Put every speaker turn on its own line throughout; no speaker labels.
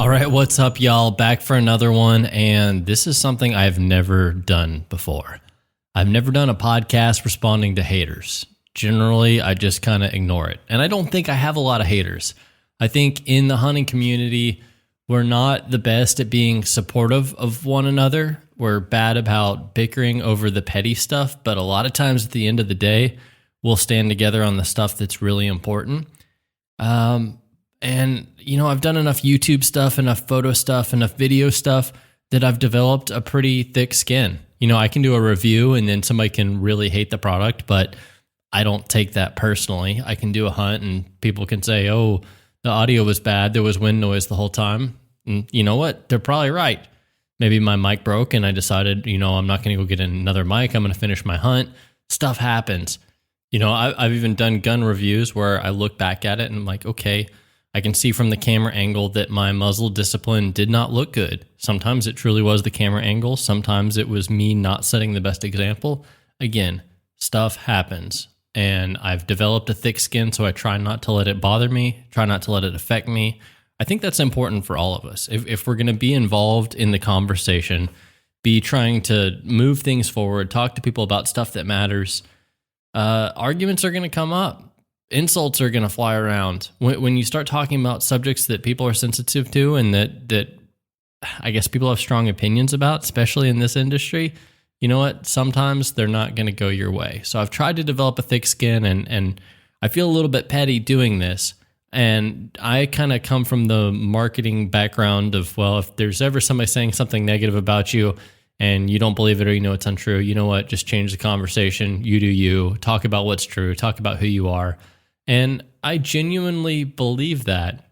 All right, what's up, y'all? Back for another one, and this is something I've never done before. I've never done a podcast responding to haters. Generally, I just kind of ignore it, and I don't think I have a lot of haters. I think in the hunting community, we're not the best at being supportive of one another. We're bad about bickering over the petty stuff, but a lot of times at the end of the day, we'll stand together on the stuff that's really important. And, you know, I've done enough YouTube stuff, enough photo stuff, enough video stuff that I've developed a pretty thick skin. You know, I can do a review and then somebody can really hate the product, but I don't take that personally. I can do a hunt and people can say, oh, the audio was bad. There was wind noise the whole time. And you know what? They're probably right. Maybe my mic broke and I decided, you know, I'm not going to go get another mic. I'm going to finish my hunt. Stuff happens. You know, I've even done gun reviews where I look back at it and I'm like, okay, I can see from the camera angle that my muzzle discipline did not look good. Sometimes it truly was the camera angle. Sometimes it was me not setting the best example. Again, stuff happens. And I've developed a thick skin, so I try not to let it bother me, try not to let it affect me. I think that's important for all of us. If we're going to be involved in the conversation, be trying to move things forward, talk to people about stuff that matters, arguments are going to come up. Insults are going to fly around. When you start talking about subjects that people are sensitive to and that I guess people have strong opinions about, especially in this industry, you know what? Sometimes they're not going to go your way. So I've tried to develop a thick skin and I feel a little bit petty doing this. And I kind of come from the marketing background of, well, if there's ever somebody saying something negative about you and you don't believe it or you know it's untrue, you know what? Just change the conversation. You do you. Talk about what's true. Talk about who you are. And I genuinely believe that,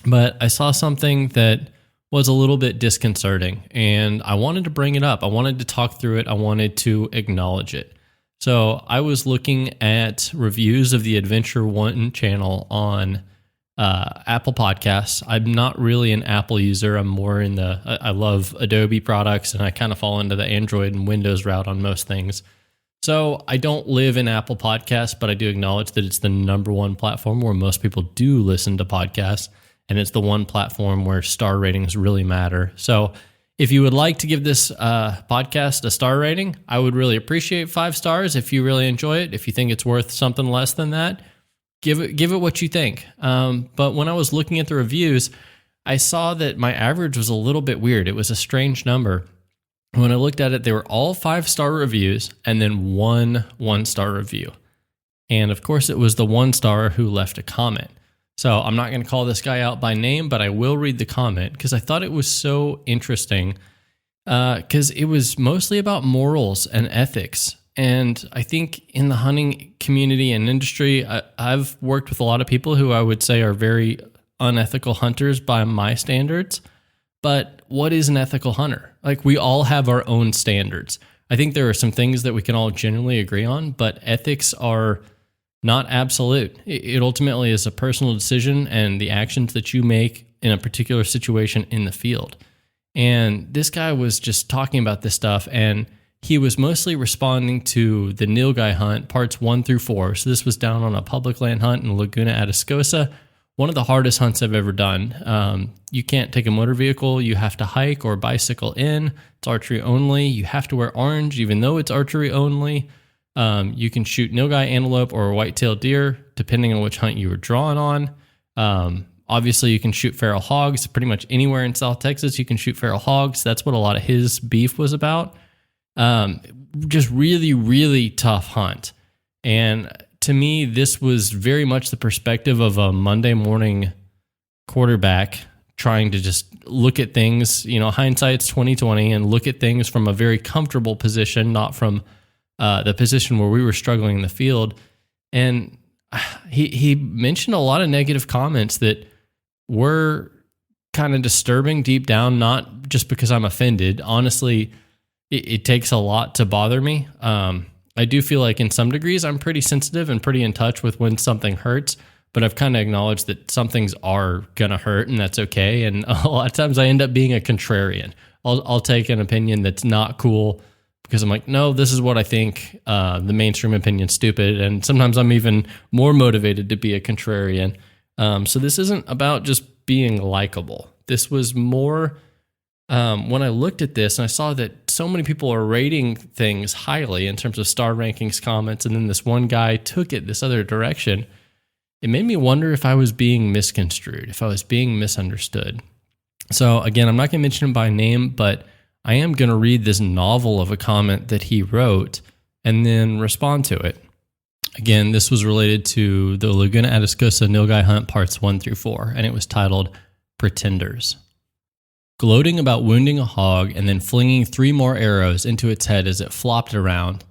but I saw something that was a little bit disconcerting and I wanted to bring it up. I wanted to talk through it. I wanted to acknowledge it. So I was looking at reviews of the Adventure One channel on Apple Podcasts. I'm not really an Apple user. I'm more in I love Adobe products and I kind of fall into the Android and Windows route on most things. So I don't live in Apple Podcasts, but I do acknowledge that it's the number one platform where most people do listen to podcasts, and it's the one platform where star ratings really matter. So if you would like to give this podcast a star rating, I would really appreciate 5 stars if you really enjoy it. If you think it's worth something less than that, give it what you think. But when I was looking at the reviews, I saw that my average was a little bit weird. It was a strange number. When I looked at it, they were all 5-star reviews and then 1-star review. And of course, it was the 1-star who left a comment. So I'm not going to call this guy out by name, but I will read the comment because I thought it was so interesting because it was mostly about morals and ethics. And I think in the hunting community and industry, I've worked with a lot of people who I would say are very unethical hunters by my standards. But what is an ethical hunter? Like, we all have our own standards. I think there are some things that we can all generally agree on, but ethics are not absolute. It ultimately is a personal decision and the actions that you make in a particular situation in the field. And this guy was just talking about this stuff, and he was mostly responding to the nilgai hunt, parts 1 through 4. So this was down on a public land hunt in Laguna Atascosa. One of the hardest hunts I've ever done. You can't take a motor vehicle. You have to hike or bicycle in. It's archery only. You have to wear orange, even though it's archery only. You can shoot nilgai antelope or white-tailed deer, depending on which hunt you were drawn on. Obviously, you can shoot feral hogs. Pretty much anywhere in South Texas, you can shoot feral hogs. That's what a lot of his beef was about. Just really, really tough hunt. And to me, this was very much the perspective of a Monday morning quarterback trying to just look at things, you know, hindsight's 2020, and look at things from a very comfortable position, not from the position where we were struggling in the field. And he mentioned a lot of negative comments that were kind of disturbing deep down, not just because I'm offended. Honestly, it takes a lot to bother me. I do feel like in some degrees I'm pretty sensitive and pretty in touch with when something hurts, but I've kind of acknowledged that some things are going to hurt and that's okay. And a lot of times I end up being a contrarian. I'll take an opinion that's not cool because I'm like, no, this is what I think. The mainstream opinion's stupid. And sometimes I'm even more motivated to be a contrarian. So this isn't about just being likable. This was more when I looked at this and I saw that so many people are rating things highly in terms of star rankings, comments, and then this one guy took it this other direction. It made me wonder if I was being misconstrued, if I was being misunderstood. So again, I'm not going to mention him by name, but I am going to read this novel of a comment that he wrote and then respond to it. Again, this was related to the Laguna Atascosa Nilgai Hunt parts 1 through 4, and it was titled Pretenders. Gloating about wounding a hog and then flinging 3 more arrows into its head as it flopped around,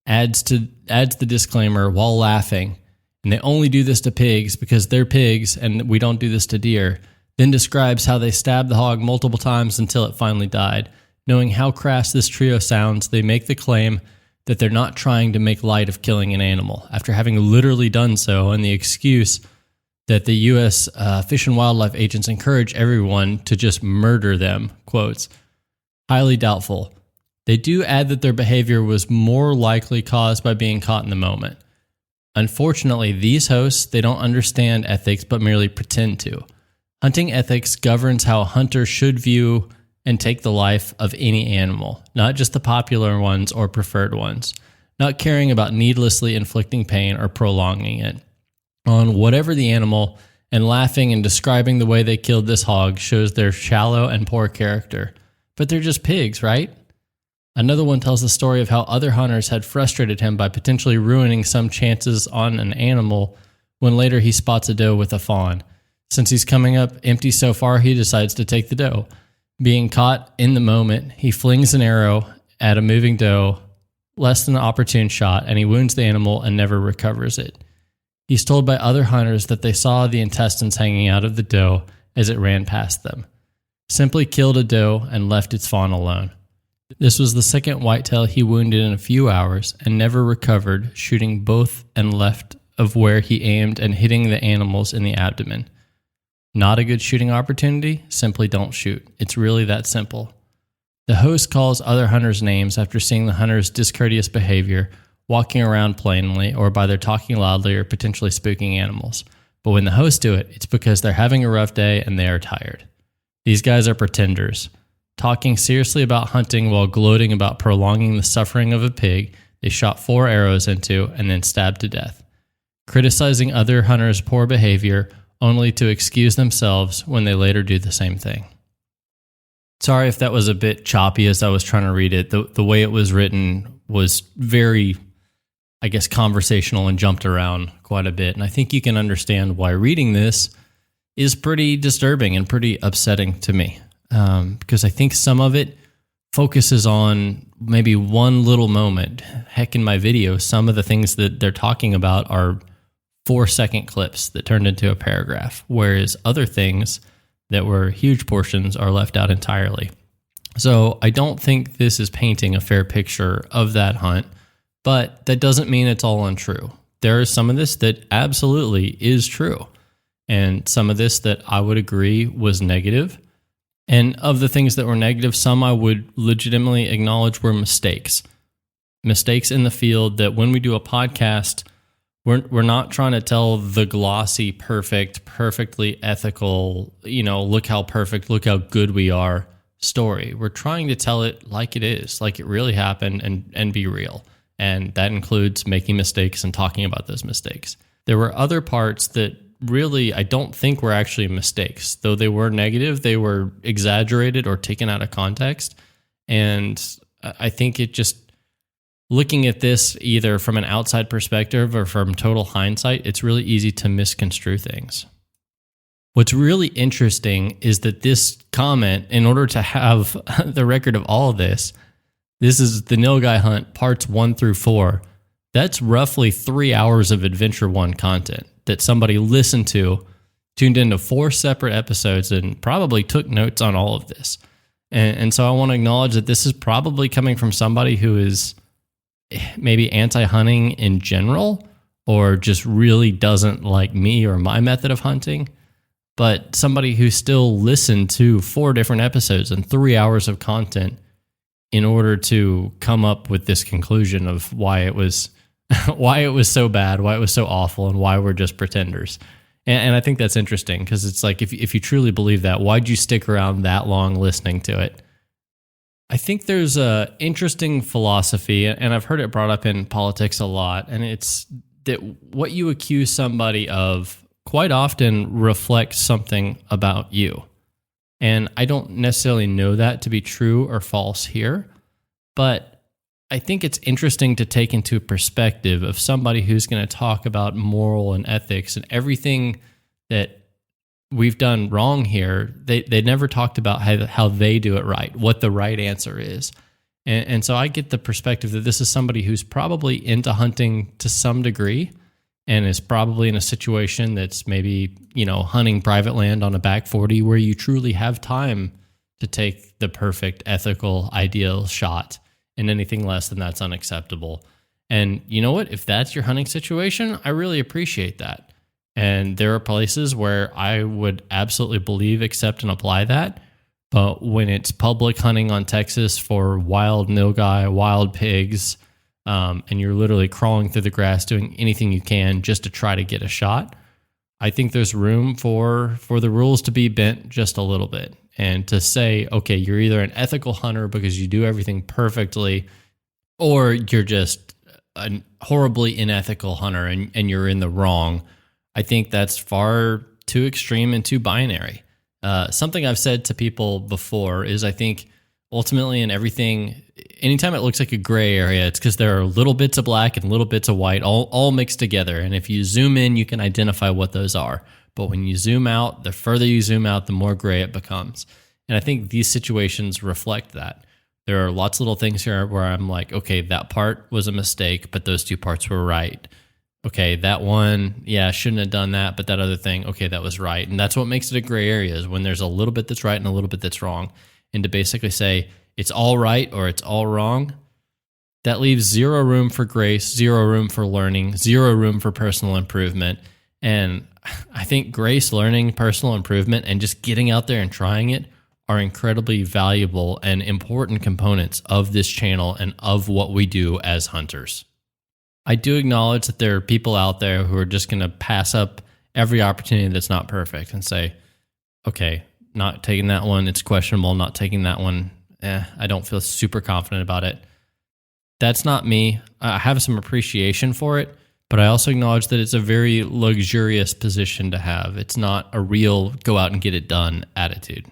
adds the disclaimer while laughing, and they only do this to pigs because they're pigs and we don't do this to deer, then describes how they stabbed the hog multiple times until it finally died. Knowing how crass this trio sounds, they make the claim that they're not trying to make light of killing an animal, after having literally done so, and the excuse that the U.S. Fish and Wildlife agents encourage everyone to just murder them, quotes, highly doubtful. They do add that their behavior was more likely caused by being caught in the moment. Unfortunately, these hosts, they don't understand ethics but merely pretend to. Hunting ethics governs how a hunter should view and take the life of any animal, not just the popular ones or preferred ones, not caring about needlessly inflicting pain or prolonging it on whatever the animal, and laughing and describing the way they killed this hog shows their shallow and poor character. But they're just pigs, right? Another one tells the story of how other hunters had frustrated him by potentially ruining some chances on an animal when later he spots a doe with a fawn. Since he's coming up empty so far, he decides to take the doe. Being caught in the moment, he flings an arrow at a moving doe, less than an opportune shot, and he wounds the animal and never recovers it. He's told by other hunters that they saw the intestines hanging out of the doe as it ran past them. Simply killed a doe and left its fawn alone. This was the second whitetail he wounded in a few hours and never recovered, shooting both and left of where he aimed and hitting the animals in the abdomen. Not a good shooting opportunity? Simply don't shoot. It's really that simple. The host calls other hunters names after seeing the hunter's discourteous behavior, walking around plainly, or by their talking loudly or potentially spooking animals. But when the hosts do it, it's because they're having a rough day and they are tired. These guys are pretenders. Talking seriously about hunting while gloating about prolonging the suffering of a pig they shot 4 arrows into and then stabbed to death. Criticizing other hunters' poor behavior only to excuse themselves when they later do the same thing. Sorry if that was a bit choppy as I was trying to read it. The way it was written was very, I guess, conversational and jumped around quite a bit. And I think you can understand why reading this is pretty disturbing and pretty upsetting to me. Because I think some of it focuses on maybe one little moment. Heck, in my video, some of the things that they're talking about are 4-second clips that turned into a paragraph, whereas other things that were huge portions are left out entirely. So I don't think this is painting a fair picture of that hunt, but that doesn't mean it's all untrue. There is some of this that absolutely is true, and some of this that I would agree was negative. And of the things that were negative, some I would legitimately acknowledge were mistakes. Mistakes in the field that when we do a podcast, we're not trying to tell the glossy, perfectly ethical, look how perfect, look how good we are story. We're trying to tell it like it is, like it really happened, and be real. And that includes making mistakes and talking about those mistakes. There were other parts that really I don't think were actually mistakes. Though they were negative, they were exaggerated or taken out of context. And I think it just, looking at this either from an outside perspective or from total hindsight, it's really easy to misconstrue things. What's really interesting is that this comment, in order to have the record of all of this, this is the Nilgai Hunt parts 1 through 4. That's roughly 3 hours of Adventure 1 content that somebody listened to, tuned into 4 separate episodes, and probably took notes on all of this. And so I want to acknowledge that this is probably coming from somebody who is maybe anti-hunting in general, or just really doesn't like me or my method of hunting, but somebody who still listened to 4 different episodes and 3 hours of content in order to come up with this conclusion of why it was so bad, why it was so awful, and why we're just pretenders. And I think that's interesting because it's like, if you truly believe that, why'd you stick around that long listening to it? I think there's a interesting philosophy, and I've heard it brought up in politics a lot, and it's that what you accuse somebody of quite often reflects something about you. And I don't necessarily know that to be true or false here, but I think it's interesting to take into perspective of somebody who's going to talk about moral and ethics and everything that we've done wrong here. They never talked about how they do it right, what the right answer is. And so I get the perspective that this is somebody who's probably into hunting to some degree and is probably in a situation that's maybe, hunting private land on a back 40 where you truly have time to take the perfect, ethical, ideal shot, and anything less than that's unacceptable. And you know what? If that's your hunting situation, I really appreciate that. And there are places where I would absolutely believe, accept, and apply that. But when it's public hunting on Texas for wild nilgai, wild pigs, and you're literally crawling through the grass doing anything you can just to try to get a shot, I think there's room for the rules to be bent just a little bit. And to say, okay, you're either an ethical hunter because you do everything perfectly, or you're just a horribly unethical hunter and you're in the wrong. I think that's far too extreme and too binary. Something I've said to people before is I think ultimately in everything, anytime it looks like a gray area, it's because there are little bits of black and little bits of white all mixed together. And if you zoom in, you can identify what those are. But when you zoom out, the further you zoom out, the more gray it becomes. And I think these situations reflect that. There are lots of little things here where I'm like, okay, that part was a mistake, but those two parts were right. Okay, that one, shouldn't have done that, but that other thing, okay, that was right. And that's what makes it a gray area, is when there's a little bit that's right and a little bit that's wrong. And to basically say it's all right or it's all wrong, that leaves zero room for grace, zero room for learning, zero room for personal improvement. And I think grace, learning, personal improvement, and just getting out there and trying it are incredibly valuable and important components of this channel and of what we do as hunters. I do acknowledge that there are people out there who are just going to pass up every opportunity that's not perfect and say, okay, not taking that one, it's questionable, not taking that one, I don't feel super confident about it. That's not me. I have some appreciation for it, but I also acknowledge that it's a very luxurious position to have. It's not a real go out and get it done attitude.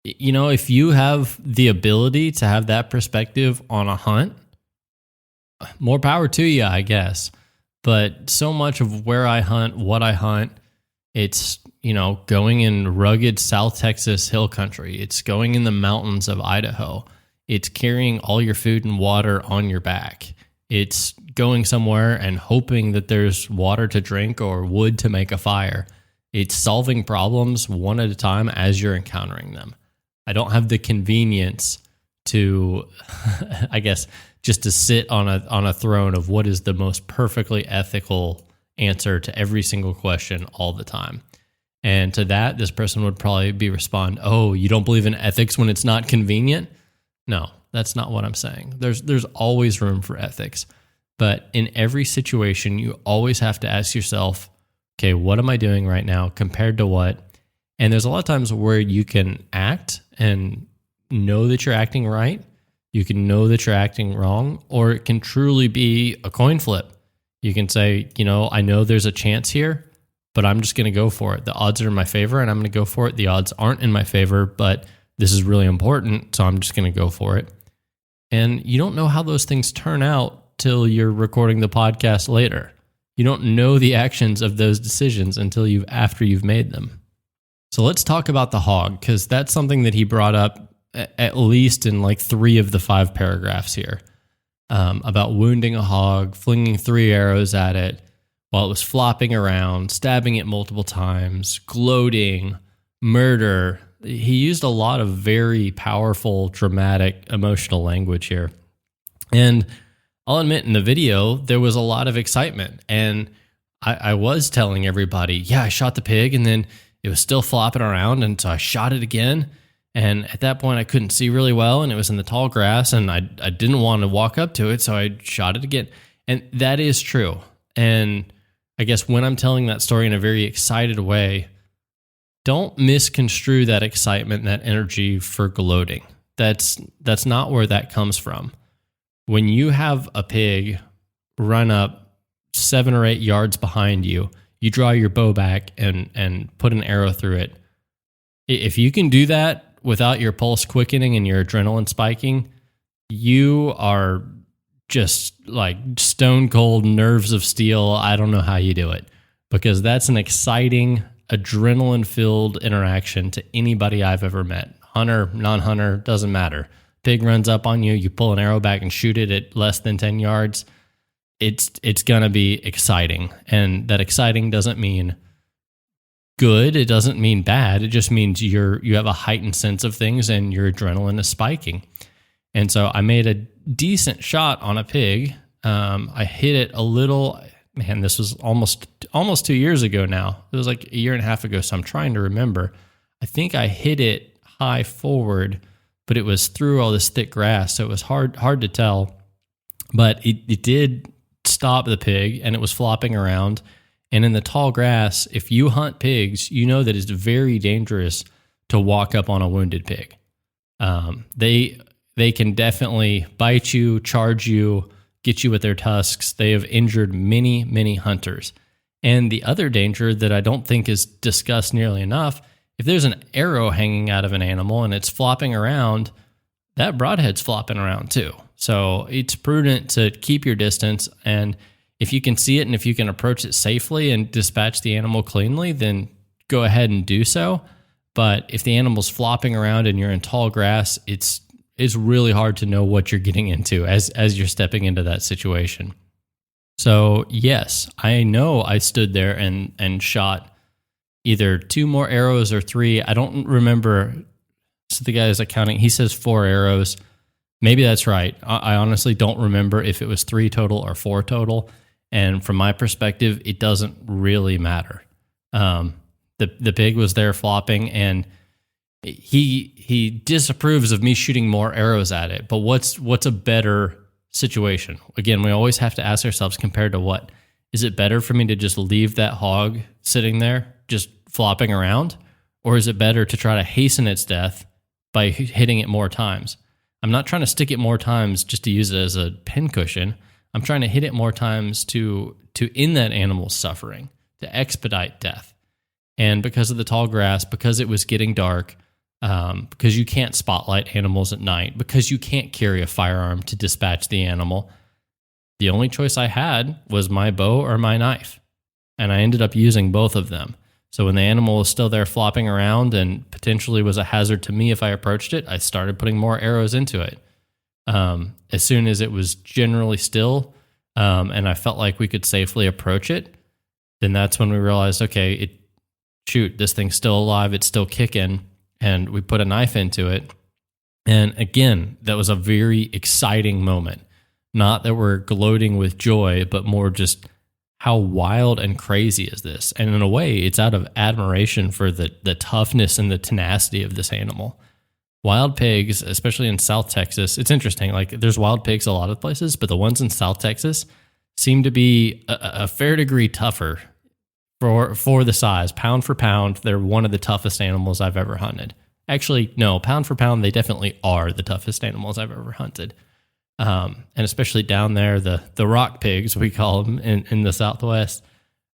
If you have the ability to have that perspective on a hunt, more power to you, I guess. But so much of where I hunt, what I hunt, it's, going in rugged South Texas hill country. It's going in the mountains of Idaho. It's carrying all your food and water on your back. It's going somewhere and hoping that there's water to drink or wood to make a fire. It's solving problems one at a time as you're encountering them. I don't have the convenience to, I guess, just to sit on a throne of what is the most perfectly ethical answer to every single question all the time. And to that, this person would probably respond, oh, you don't believe in ethics when it's not convenient? No, that's not what I'm saying. There's always room for ethics. But in every situation, you always have to ask yourself, okay, what am I doing right now compared to what? And there's a lot of times where you can act and know that you're acting right. You can know that you're acting wrong, or it can truly be a coin flip. You can say, I know there's a chance here, but I'm just going to go for it. The odds are in my favor and I'm going to go for it. The odds aren't in my favor, but this is really important, so I'm just going to go for it. And you don't know how those things turn out till you're recording the podcast later. You don't know the actions of those decisions until after you've made them. So let's talk about the hog, because that's something that he brought up at least in like 3 of the 5 paragraphs here, about wounding a hog, flinging 3 arrows at it while it was flopping around, stabbing it multiple times, gloating, murder. He used a lot of very powerful, dramatic, emotional language here. And I'll admit, in the video, there was a lot of excitement. And I was telling everybody, I shot the pig, and then it was still flopping around, and so I shot it again. And at that point, I couldn't see really well, and it was in the tall grass, and I didn't want to walk up to it, so I shot it again. And that is true. And I guess when I'm telling that story in a very excited way, don't misconstrue that excitement, that energy for gloating. That's not where that comes from. When you have a pig run up 7 or 8 yards behind you, you draw your bow back and put an arrow through it. If you can do that without your pulse quickening and your adrenaline spiking, you are just like stone cold nerves of steel. I don't know how you do it, because that's an exciting, adrenaline-filled interaction to anybody I've ever met. Hunter, non-hunter, doesn't matter. Pig runs up on you, you pull an arrow back and shoot it at less than 10 yards. It's going to be exciting. And that exciting doesn't mean good. It doesn't mean bad. It just means you have a heightened sense of things and your adrenaline is spiking. And so I made a decent shot on a pig. I hit it a little. Man, this was almost 2 years ago now. It was like a year and a half ago, so I'm trying to remember. I think I hit it high forward, but it was through all this thick grass, so it was hard to tell. But it did stop the pig, and it was flopping around. And in the tall grass, if you hunt pigs, you know that it's very dangerous to walk up on a wounded pig. They can definitely bite you, charge you, get you with their tusks. They have injured many, many hunters. And the other danger that I don't think is discussed nearly enough, if there's an arrow hanging out of an animal and it's flopping around, that broadhead's flopping around too. So it's prudent to keep your distance. And if you can see it and if you can approach it safely and dispatch the animal cleanly, then go ahead and do so. But if the animal's flopping around and you're in tall grass, it's really hard to know what you're getting into as you're stepping into that situation. So yes, I know I stood there and shot either 2 more arrows or 3. I don't remember. So the guy is accounting. He says 4 arrows. Maybe that's right. I honestly don't remember if it was 3 total or 4 total. And from my perspective, it doesn't really matter. The pig was there flopping, and he disapproves of me shooting more arrows at it. But what's a better situation? Again, we always have to ask ourselves, compared to what? Is it better for me to just leave that hog sitting there, just flopping around? Or is it better to try to hasten its death by hitting it more times? I'm not trying to stick it more times just to use it as a pincushion. I'm trying to hit it more times to end that animal's suffering, to expedite death. And because of the tall grass, because it was getting dark, because you can't spotlight animals at night, because you can't carry a firearm to dispatch the animal, the only choice I had was my bow or my knife. And I ended up using both of them. So when the animal was still there flopping around and potentially was a hazard to me if I approached it, I started putting more arrows into it. As soon as it was generally still, and I felt like we could safely approach it, then that's when we realized, okay, this thing's still alive, it's still kicking, and we put a knife into it. And again, that was a very exciting moment. Not that we're gloating with joy, but more just how wild and crazy is this? And in a way, it's out of admiration for the toughness and the tenacity of this animal. Wild pigs, especially in South Texas, it's interesting. Like, there's wild pigs a lot of places, but the ones in South Texas seem to be a fair degree tougher for the size. Pound for pound, they're one of the toughest animals I've ever hunted. Actually, no, pound for pound, they definitely are the toughest animals I've ever hunted. And especially down there, the rock pigs, we call them in the Southwest,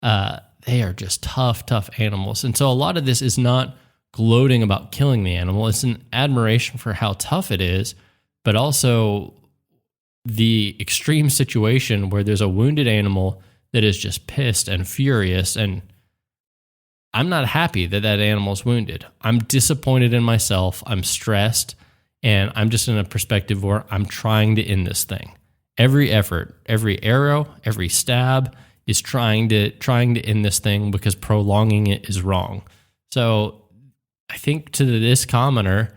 they are just tough animals. And so a lot of this is not gloating about killing the animal. It's an admiration for how tough it is, but also the extreme situation where there's a wounded animal that is just pissed and furious. And I'm not happy that animal's wounded. I'm disappointed in myself. I'm stressed. And I'm just in a perspective where I'm trying to end this thing. Every effort, every arrow, every stab is trying to end this thing, because prolonging it is wrong. So I think to this commenter,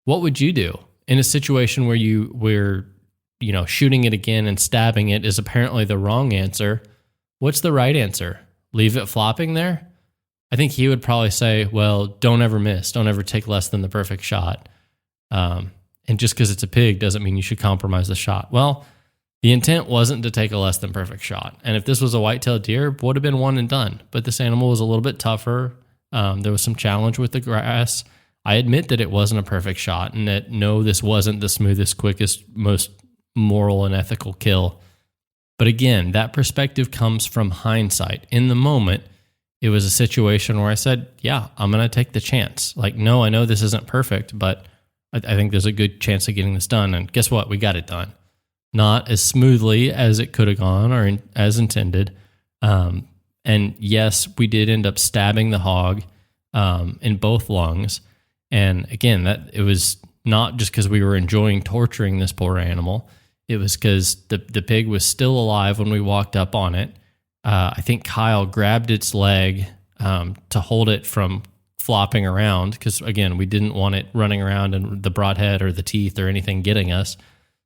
what would you do in a situation where shooting it again and stabbing it is apparently the wrong answer? What's the right answer? Leave it flopping there? I think he would probably say, well, don't ever miss. Don't ever take less than the perfect shot. And just because it's a pig doesn't mean you should compromise the shot. Well, The intent wasn't to take a less than perfect shot. And if this was a white-tailed deer, it would have been one and done. But this animal was a little bit tougher. There was some challenge with the grass. I admit that it wasn't a perfect shot and that no, this wasn't the smoothest, quickest, most moral and ethical kill. But again, that perspective comes from hindsight. In the moment, it was a situation where I said, yeah, I'm going to take the chance. Like, no, I know this isn't perfect, but I think there's a good chance of getting this done. And guess what? We got it done. Not as smoothly as it could have gone or as intended. And yes, we did end up stabbing the hog in both lungs. And again, that it was not just because we were enjoying torturing this poor animal. It was because the pig was still alive when we walked up on it. I think Kyle grabbed its leg to hold it from flopping around because, again, we didn't want it running around and the broadhead or the teeth or anything getting us.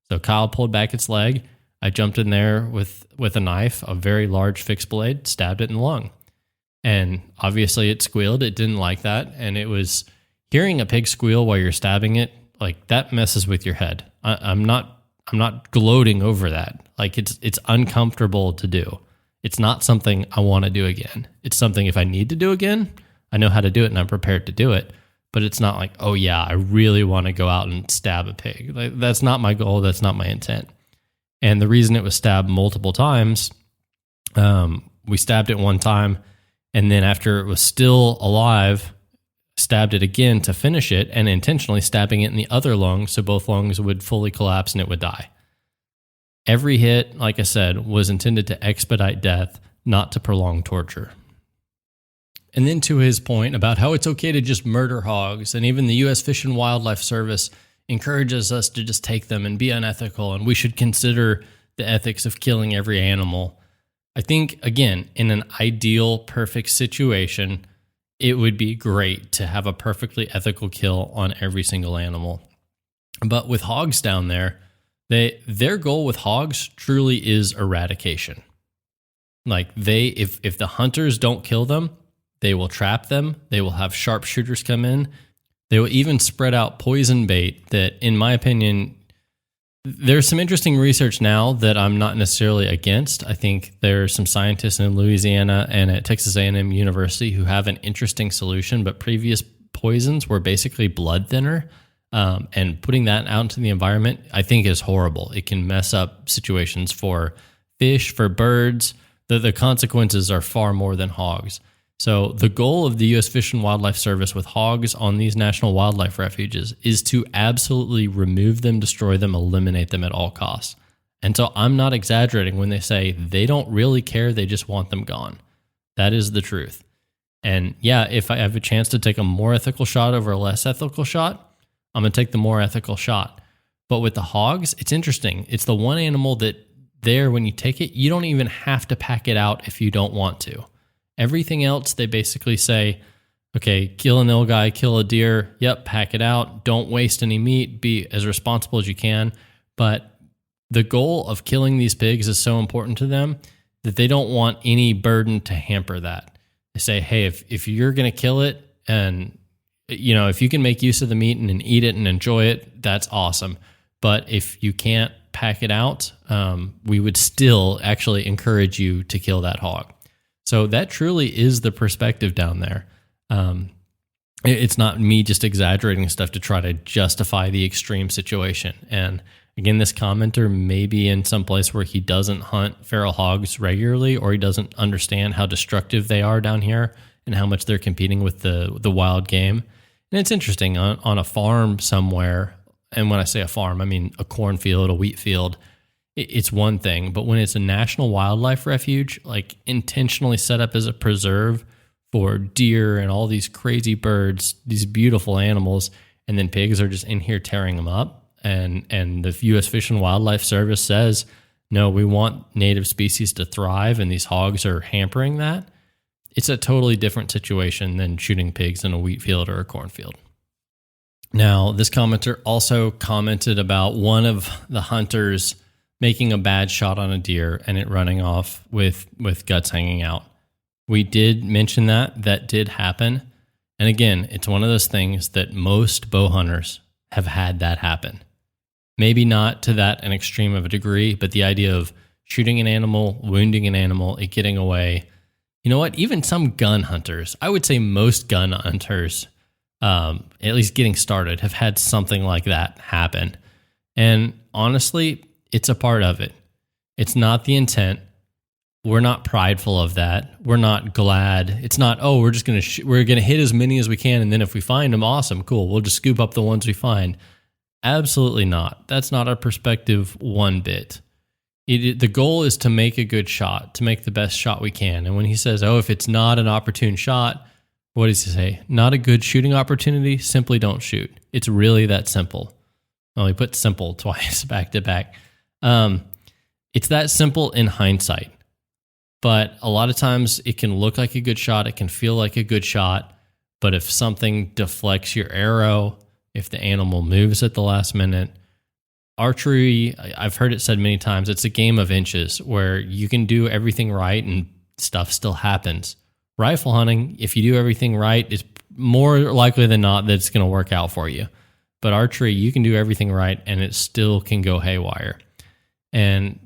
So Kyle pulled back its leg. I jumped in there with a knife, a very large fixed blade, stabbed it in the lung. And obviously it squealed. It didn't like that. And it was hearing a pig squeal while you're stabbing it, like that messes with your head. I'm not gloating over that. Like it's uncomfortable to do. It's not something I want to do again. It's something if I need to do again, I know how to do it and I'm prepared to do it. But it's not like, oh yeah, I really want to go out and stab a pig. Like, that's not my goal. That's not my intent. And the reason it was stabbed multiple times, we stabbed it one time, and then after it was still alive, stabbed it again to finish it, and intentionally stabbing it in the other lung so both lungs would fully collapse and it would die. Every hit, like I said, was intended to expedite death, not to prolong torture. And then to his point about how it's okay to just murder hogs, and even the U.S. Fish and Wildlife Service encourages us to just take them and be unethical, and we should consider the ethics of killing every animal. I think, again, in an ideal, perfect situation, it would be great to have a perfectly ethical kill on every single animal. But with hogs down there, their goal with hogs truly is eradication. Like if the hunters don't kill them, they will trap them. They will have sharpshooters come in. They will even spread out poison bait that, in my opinion, there's some interesting research now that I'm not necessarily against. I think there's some scientists in Louisiana and at Texas A&M University who have an interesting solution, but previous poisons were basically blood thinner. And putting that out into the environment, I think, is horrible. It can mess up situations for fish, for birds. The consequences are far more than hogs. So the goal of the U.S. Fish and Wildlife Service with hogs on these national wildlife refuges is to absolutely remove them, destroy them, eliminate them at all costs. And so I'm not exaggerating when they say they don't really care, they just want them gone. That is the truth. And yeah, if I have a chance to take a more ethical shot over a less ethical shot, I'm going to take the more ethical shot. But with the hogs, it's interesting. It's the one animal that there, when you take it, you don't even have to pack it out if you don't want to. Everything else, they basically say, okay, kill an ill guy, kill a deer. Yep, pack it out. Don't waste any meat. Be as responsible as you can. But the goal of killing these pigs is so important to them that they don't want any burden to hamper that. They say, hey, if you're going to kill it and if you can make use of the meat and eat it and enjoy it, that's awesome. But if you can't pack it out, we would still actually encourage you to kill that hog. So that truly is the perspective down there. It's not me just exaggerating stuff to try to justify the extreme situation. And again, this commenter may be in some place where he doesn't hunt feral hogs regularly, or he doesn't understand how destructive they are down here and how much they're competing with the wild game. And it's interesting, on a farm somewhere, and when I say a farm, I mean a cornfield, a wheat field, it's one thing. But when it's a national wildlife refuge, like intentionally set up as a preserve for deer and all these crazy birds, these beautiful animals, and then pigs are just in here tearing them up. And the U.S. Fish and Wildlife Service says, no, we want native species to thrive, and these hogs are hampering that. It's a totally different situation than shooting pigs in a wheat field or a cornfield. Now, this commenter also commented about one of the hunters making a bad shot on a deer and it running off with guts hanging out. We did mention that did happen. And again, it's one of those things that most bow hunters have had that happen. Maybe not to that an extreme of a degree, but the idea of shooting an animal, wounding an animal, it getting away. You know what? Even some gun hunters, I would say most gun hunters, at least getting started, have had something like that happen. And honestly, it's a part of it. It's not the intent. We're not prideful of that. We're not glad. It's not, oh, we're just we're gonna hit as many as we can, and then if we find them, awesome, cool. We'll just scoop up the ones we find. Absolutely not. That's not our perspective one bit. The goal is to make a good shot, to make the best shot we can. And when he says, oh, if it's not an opportune shot, what does he say? Not a good shooting opportunity, simply don't shoot. It's really that simple. Well, he put simple twice back to back. It's that simple in hindsight. But a lot of times it can look like a good shot. It can feel like a good shot. But if something deflects your arrow, if the animal moves at the last minute, archery, I've heard it said many times, it's a game of inches where you can do everything right and stuff still happens. Rifle hunting, if you do everything right, it's more likely than not that it's going to work out for you. But archery, you can do everything right and it still can go haywire. And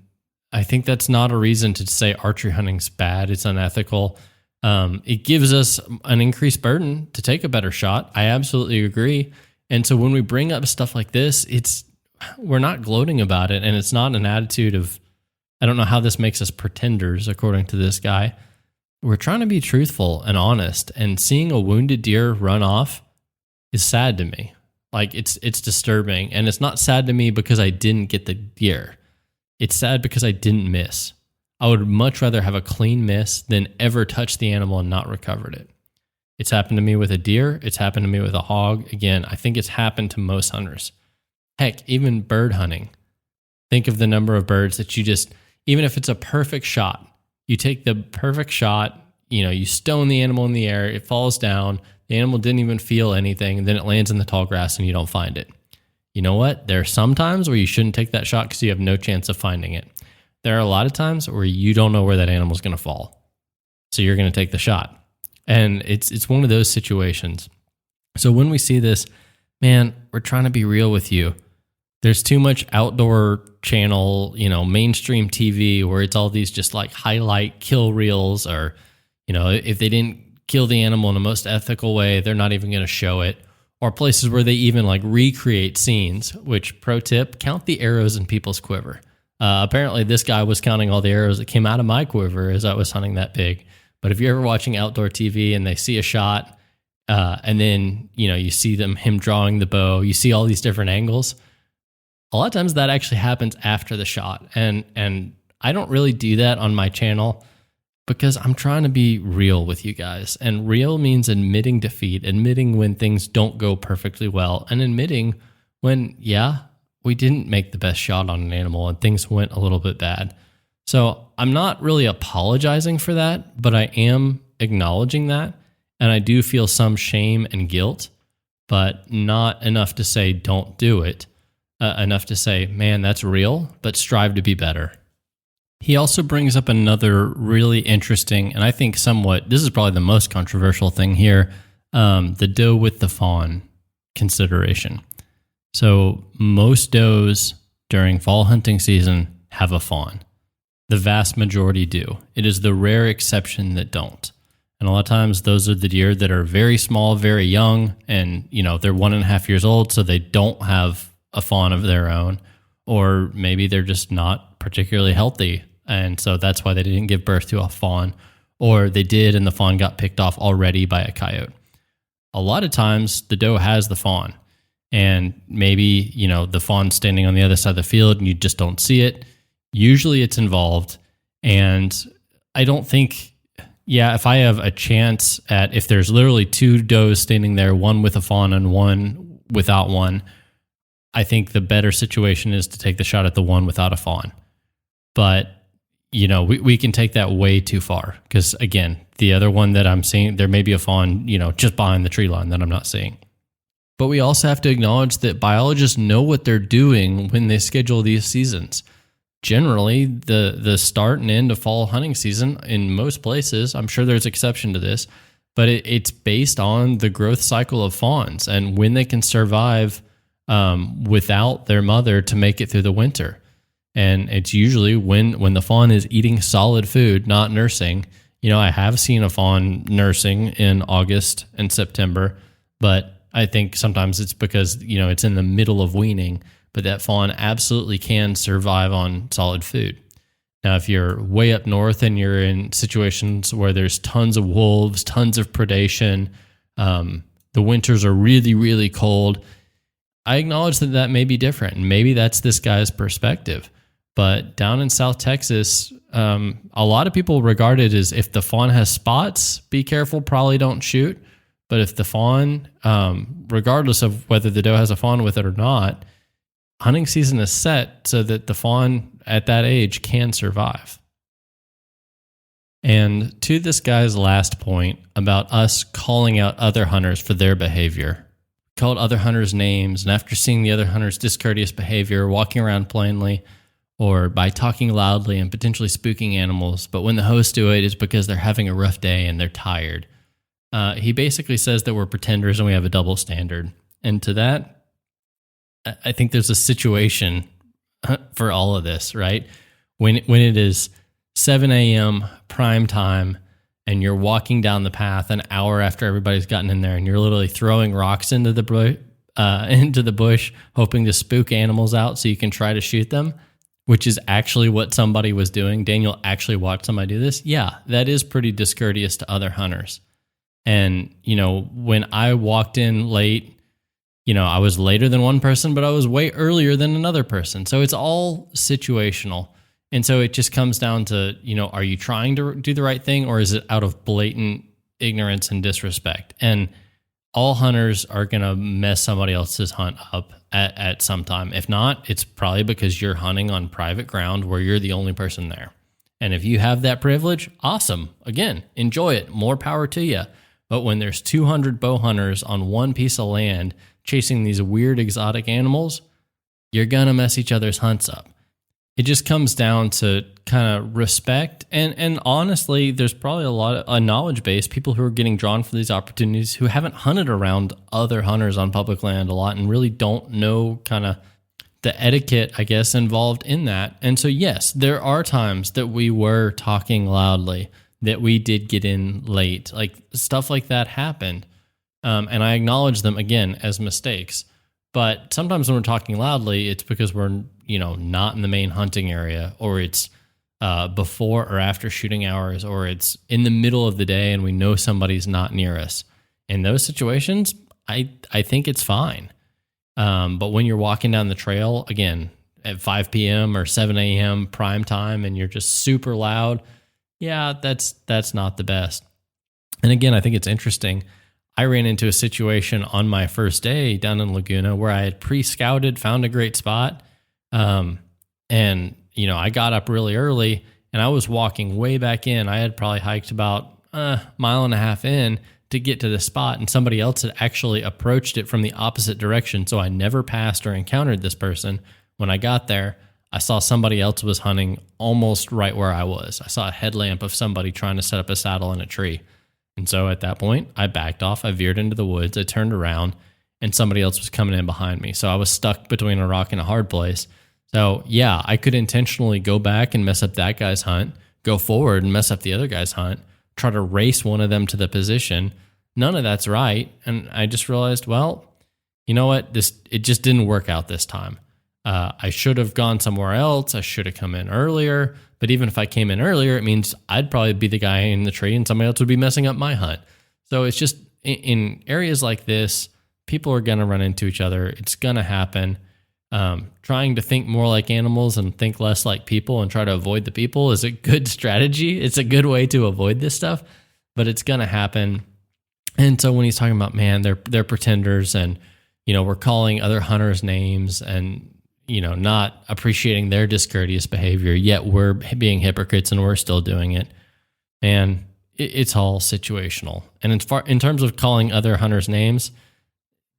I think that's not a reason to say archery hunting's bad, it's unethical. It gives us an increased burden to take a better shot. I absolutely agree. And so when we bring up stuff like this, we're not gloating about it, and it's not an attitude of, I don't know how this makes us pretenders, according to this guy. We're trying to be truthful and honest, and seeing a wounded deer run off is sad to me. Like, it's disturbing, and it's not sad to me because I didn't get the deer. It's sad because I didn't miss. I would much rather have a clean miss than ever touch the animal and not recovered it. It's happened to me with a deer. It's happened to me with a hog. Again, I think it's happened to most hunters. Heck, even bird hunting. Think of the number of birds that you just, even if it's a perfect shot, you take the perfect shot, you stone the animal in the air, it falls down, the animal didn't even feel anything, and then it lands in the tall grass and you don't find it. You know what? There are some times where you shouldn't take that shot because you have no chance of finding it. There are a lot of times where you don't know where that animal's going to fall. So you're going to take the shot. And it's one of those situations. So when we see this, man, we're trying to be real with you. There's too much outdoor channel, mainstream TV where it's all these just like highlight kill reels, or, if they didn't kill the animal in the most ethical way, they're not even going to show it. Or places where they even like recreate scenes, which, pro tip, count the arrows in people's quiver. Apparently this guy was counting all the arrows that came out of my quiver as I was hunting that pig. But if you're ever watching outdoor TV and they see a shot, and then, you see him drawing the bow, you see all these different angles, a lot of times that actually happens after the shot. And I don't really do that on my channel because I'm trying to be real with you guys. And real means admitting defeat, admitting when things don't go perfectly well, and admitting when, we didn't make the best shot on an animal and things went a little bit bad. So I'm not really apologizing for that, but I am acknowledging that. And I do feel some shame and guilt, but not enough to say don't do it. Enough to say, man, that's real, but strive to be better. He also brings up another really interesting, and I think somewhat, this is probably the most controversial thing here, the doe with the fawn consideration. So most does during fall hunting season have a fawn. The vast majority do. It is the rare exception that don't. And a lot of times those are the deer that are very small, very young, and they're 1.5 years old, so they don't have a fawn of their own, or maybe they're just not particularly healthy, and so that's why they didn't give birth to a fawn, or they did and the fawn got picked off already by a coyote. A lot of times the doe has the fawn, and maybe the fawn's standing on the other side of the field and you just don't see it. Usually it's involved, and I don't think, if I have a chance if there's literally two does standing there, one with a fawn and one without one, I think the better situation is to take the shot at the one without a fawn. But, we can take that way too far because, again, the other one that I'm seeing, there may be a fawn, just behind the tree line that I'm not seeing. But we also have to acknowledge that biologists know what they're doing when they schedule these seasons. Generally, the start and end of fall hunting season in most places, I'm sure there's exception to this, but it's based on the growth cycle of fawns and when they can survive without their mother to make it through the winter. And it's usually when the fawn is eating solid food, not nursing. I have seen a fawn nursing in August and September, but I think sometimes it's because, it's in the middle of weaning, but that fawn absolutely can survive on solid food. Now, if you're way up north and you're in situations where there's tons of wolves, tons of predation, the winters are really, really cold, I acknowledge that may be different. And maybe that's this guy's perspective. But down in South Texas, a lot of people regard it as if the fawn has spots, be careful, probably don't shoot. But if the fawn, regardless of whether the doe has a fawn with it or not, hunting season is set so that the fawn at that age can survive. And to this guy's last point about us calling out other hunters for their behavior, called other hunters names, and after seeing the other hunters' discourteous behavior, walking around plainly, or by talking loudly and potentially spooking animals, but when the hosts do it, it's because they're having a rough day and they're tired. He basically says that we're pretenders and we have a double standard. And to that, I think there's a situation for all of this, right? When it is 7 a.m. prime time and you're walking down the path an hour after everybody's gotten in there and you're literally throwing rocks into the bush, hoping to spook animals out so you can try to shoot them, which is actually what somebody was doing. Daniel actually watched somebody do this. Yeah, that is pretty discourteous to other hunters. And, when I walked in late, I was later than one person, but I was way earlier than another person. So it's all situational. And so it just comes down to, are you trying to do the right thing or is it out of blatant ignorance and disrespect? And all hunters are going to mess somebody else's hunt up at some time. If not, it's probably because you're hunting on private ground where you're the only person there. And if you have that privilege, awesome. Again, enjoy it. More power to you. But when there's 200 bow hunters on one piece of land chasing these weird exotic animals, you're going to mess each other's hunts up. It just comes down to kind of respect. And honestly, there's probably a knowledge base, people who are getting drawn for these opportunities who haven't hunted around other hunters on public land a lot and really don't know kind of the etiquette, I guess, involved in that. And so, yes, there are times that we were talking loudly, that we did get in late, like stuff like that happened. And I acknowledge them again as mistakes. But sometimes when we're talking loudly, it's because we're, not in the main hunting area, or it's before or after shooting hours, or it's in the middle of the day and we know somebody's not near us. In those situations, I think it's fine. But when you're walking down the trail, again, at 5 p.m. or 7 a.m. prime time and you're just super loud, yeah, that's not the best. And again, I think it's interesting. I ran into a situation on my first day down in Laguna where I had pre-scouted, found a great spot. And, I got up really early and I was walking way back in. I had probably hiked about a mile and a half in to get to the spot, and somebody else had actually approached it from the opposite direction. So I never passed or encountered this person. When I got there, I saw somebody else was hunting almost right where I was. I saw a headlamp of somebody trying to set up a saddle in a tree. And so at that point, I backed off, I veered into the woods, I turned around, and somebody else was coming in behind me. So I was stuck between a rock and a hard place. So yeah, I could intentionally go back and mess up that guy's hunt, go forward and mess up the other guy's hunt, try to race one of them to the position. None of that's right. And I just realized, well, you know what? It just didn't work out this time. I should have gone somewhere else. I should have come in earlier. But even if I came in earlier, it means I'd probably be the guy in the tree and somebody else would be messing up my hunt. So it's just in areas like this, people are going to run into each other. It's going to happen. Trying to think more like animals and think less like people and try to avoid the people is a good strategy. It's a good way to avoid this stuff, but it's going to happen. And so when he's talking about, man, they're pretenders and, we're calling other hunters names and, not appreciating their discourteous behavior, yet we're being hypocrites and we're still doing it. And it's all situational. And in terms of calling other hunters names,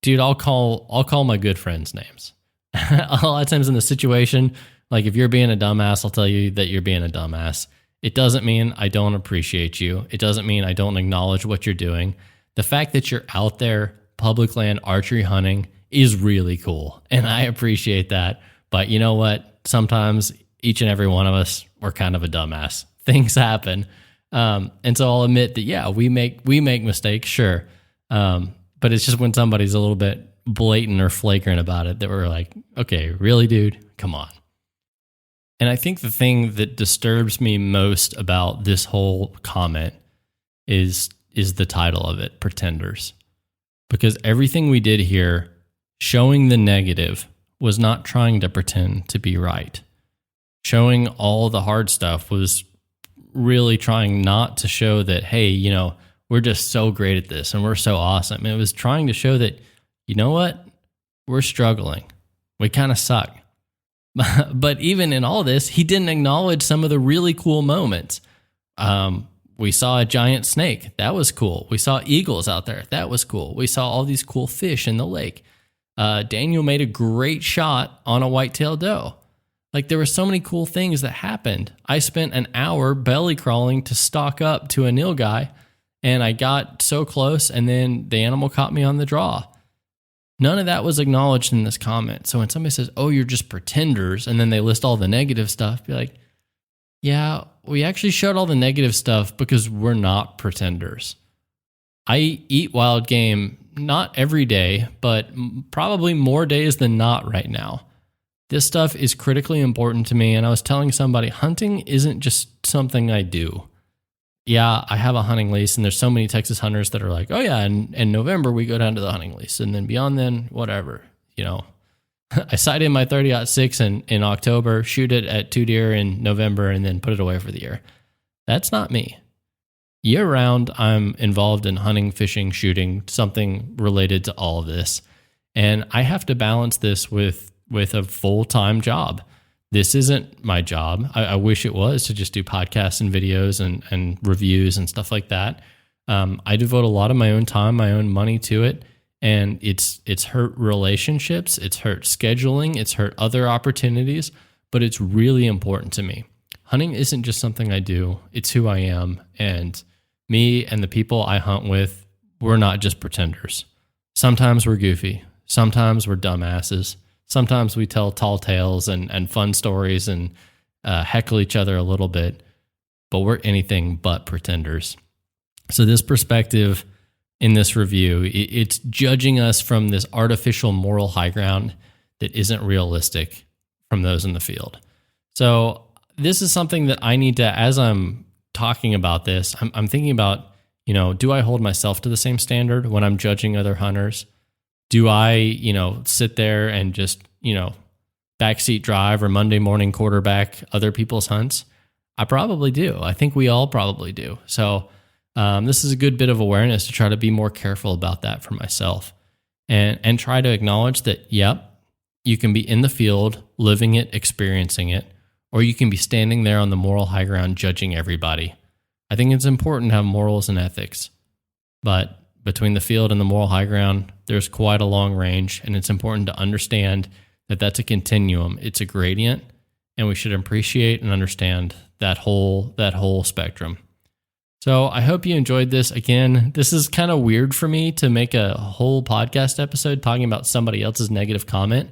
dude, I'll call my good friends names. A lot of times in the situation, like if you're being a dumbass, I'll tell you that you're being a dumbass. It doesn't mean I don't appreciate you. It doesn't mean I don't acknowledge what you're doing. The fact that you're out there public land archery hunting is really cool. And I appreciate that. But you know what? Sometimes each and every one of us, we're kind of a dumbass. Things happen. And so I'll admit that, yeah, we make mistakes, sure. But it's just when somebody's a little bit blatant or flagrant about it that we're like, okay, really, dude? Come on. And I think the thing that disturbs me most about this whole comment is the title of it, Pretenders. Because everything we did here, showing the negative, was not trying to pretend to be right. Showing all the hard stuff was really trying not to show that, hey, you know, we're just so great at this and we're so awesome. It was trying to show that, you know what? We're struggling. We kind of suck. But even in all this, he didn't acknowledge some of the really cool moments. We saw a giant snake. That was cool. We saw eagles out there. That was cool. We saw all these cool fish in the lake. Daniel made a great shot on a white-tailed doe. Like, there were so many cool things that happened. I spent an hour belly crawling to stalk up to a nilgai, and I got so close, and then the animal caught me on the draw. None of that was acknowledged in this comment. So when somebody says, oh, you're just pretenders, and then they list all the negative stuff, be like, yeah, we actually showed all the negative stuff because we're not pretenders. I eat wild game not every day, but probably more days than not right now. This stuff is critically important to me, and I was telling somebody, hunting isn't just something I do. Yeah, I have a hunting lease, and there's so many Texas hunters that are like, oh yeah, in November we go down to the hunting lease, and then beyond then, whatever, you know. I sight in my 30-06 in October, shoot it at 2 deer in November, and then put it away for the year. That's not me. Year round, I'm involved in hunting, fishing, shooting, something related to all of this, and I have to balance this with a full-time job. This isn't my job. I wish it was to just do podcasts and videos and reviews and stuff like that. I devote a lot of my own time, my own money to it, and it's hurt relationships, it's hurt scheduling, it's hurt other opportunities, but it's really important to me. Hunting isn't just something I do, it's who I am, and me and the people I hunt with, we're not just pretenders. Sometimes we're goofy, sometimes we're dumbasses. Sometimes we tell tall tales and fun stories and heckle each other a little bit, but we're anything but pretenders. So this perspective in this review, it's judging us from this artificial moral high ground that isn't realistic from those in the field. So this is something that I need to, as I'm talking about this, I'm thinking about, you know, do I hold myself to the same standard when I'm judging other hunters? Do I, you know, sit there and just, you know, backseat drive or Monday morning quarterback other people's hunts? I probably do. I think we all probably do. So this is a good bit of awareness to try to be more careful about that for myself and try to acknowledge that, yep, you can be in the field, living it, experiencing it, or you can be standing there on the moral high ground judging everybody. I think it's important to have morals and ethics, but between the field and the moral high ground, there's quite a long range, and it's important to understand that that's a continuum. It's a gradient, and we should appreciate and understand that whole spectrum. So I hope you enjoyed this. Again, this is kind of weird for me to make a whole podcast episode talking about somebody else's negative comment.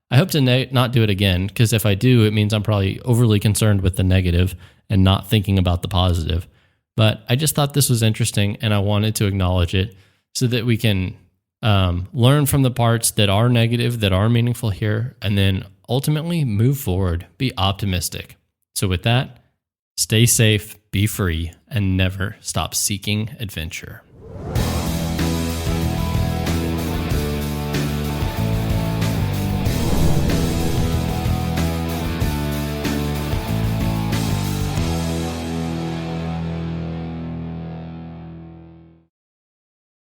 I hope to not do it again, because if I do, it means I'm probably overly concerned with the negative and not thinking about the positive. But I just thought this was interesting, and I wanted to acknowledge it so that we can learn from the parts that are negative, that are meaningful here, and then ultimately move forward, be optimistic. So with that, stay safe, be free, and never stop seeking adventure.